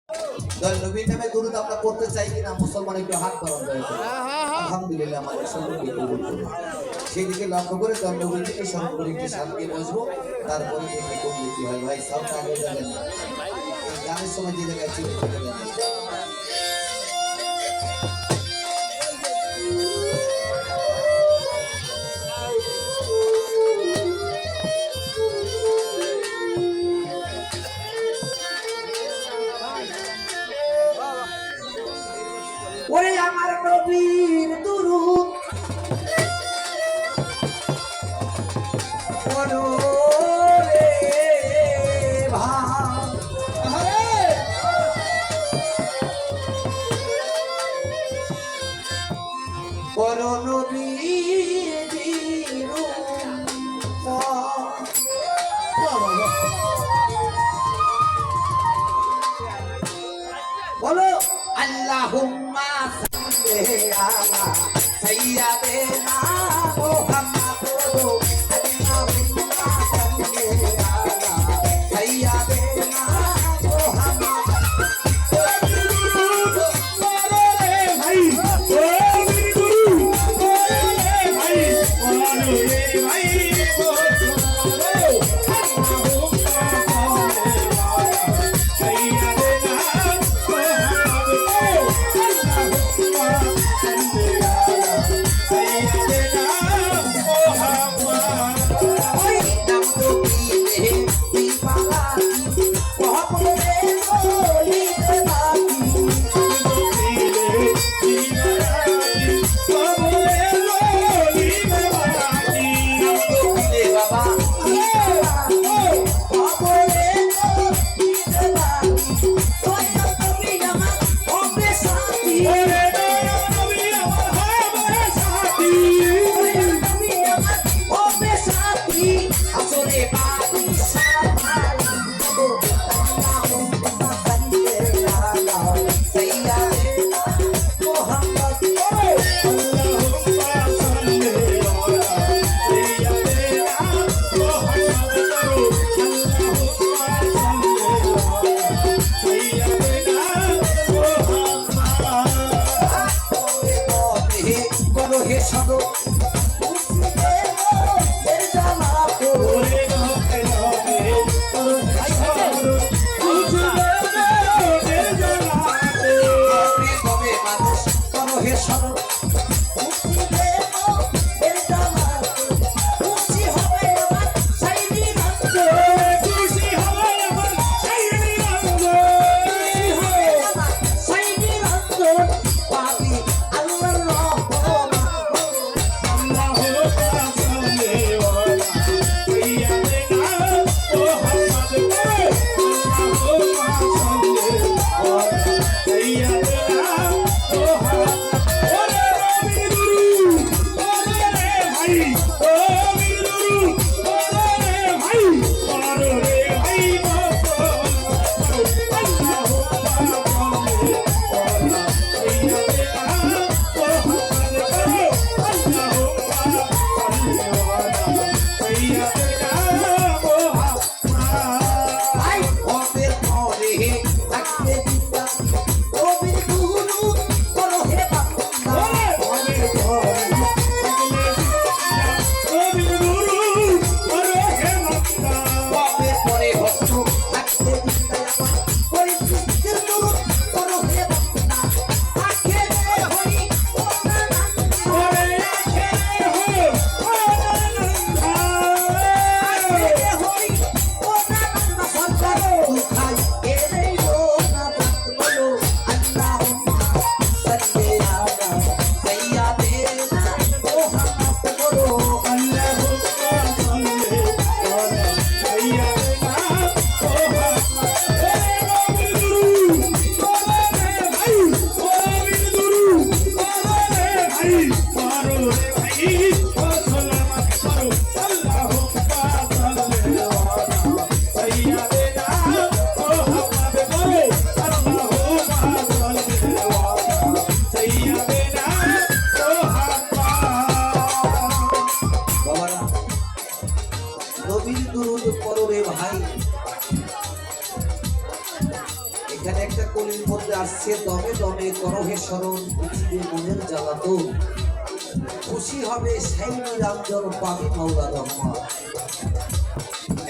নবীর নামে দুরূদ আমরা করতে চাই কিনা মুসলমান একটু হাত বাড়ান দয়া করে। আলহামদুলিল্লাহ আমাদের সকলকে কবুল করুন। সেই দিকে লক্ষ্য করে নবী থেকে স্মরণ করে একটু শান্তি বসবো, তারপরে দেখি কোন দিকে হয়। ভাই সাউন্ড আগে যাবেন না, এই গানের সময় যে জায়গায় চলে যাবেন। ওরে আমার নবীর দুরূদ পড়ো রে ভাই, পড়ো নবীর উম্মত। বলো আল্লাহুম্মা সাল্লি আলা সাইয়্যিদিনা মুহাম্মাদ। আল্লাহুম্মা সাল্লি আলা সাইয়্যিদিনা মুহাম্মাদ। Say এখানে একটা কলির মধ্যে আসছে দমে দমে করো হে স্মরণ বুঝিবে মনের জ্বালাতন খুশি হবে সেই নিরঞ্জন পাবি মাওলা রহমান।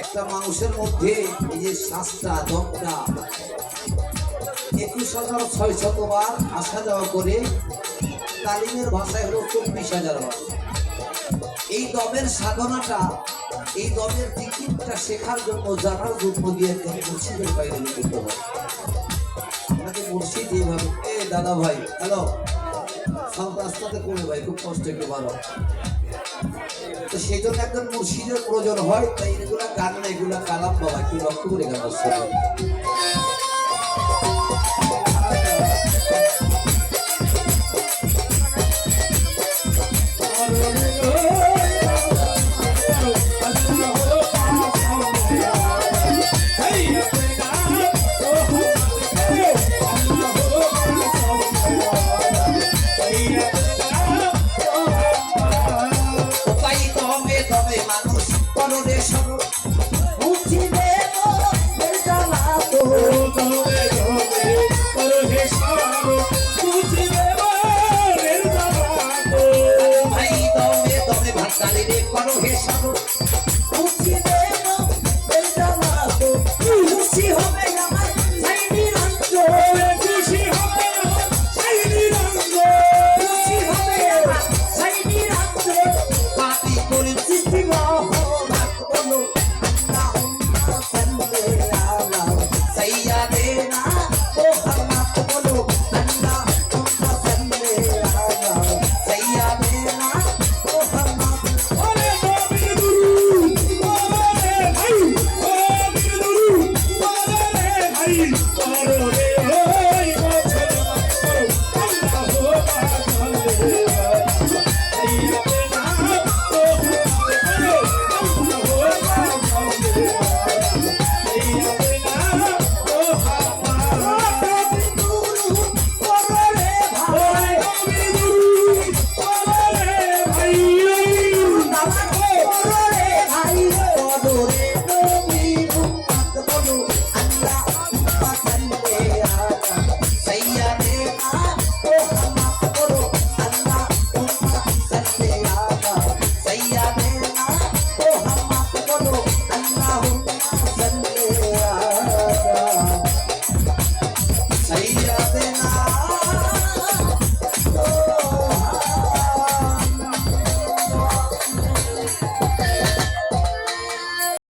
একটা মানুষের মধ্যে এই যে শ্বাসটা দমটা 21,600 বার আসা যাওয়া করে, তালিমের ভাষায় হলো 24,000 বার। এই দমের সাধনাটা, এই দমের টিকিটটা শেখার জন্য জানার জন্য দিয়ে মুর্শিদের বাইরে করতে হবে। আপনাকে মুর্শিদ এইভাবে দাদা ভাই হ্যালো সব রাস্তাতে করে ভাই খুব কষ্ট একটু ভালো, তো সেই জন্য একজন মুর্শিদের প্রয়োজন হয়। তাই এগুলা গান না, এগুলা কালাম বাবা, একটু লক্ষ্য করে গান আসছে। Hey!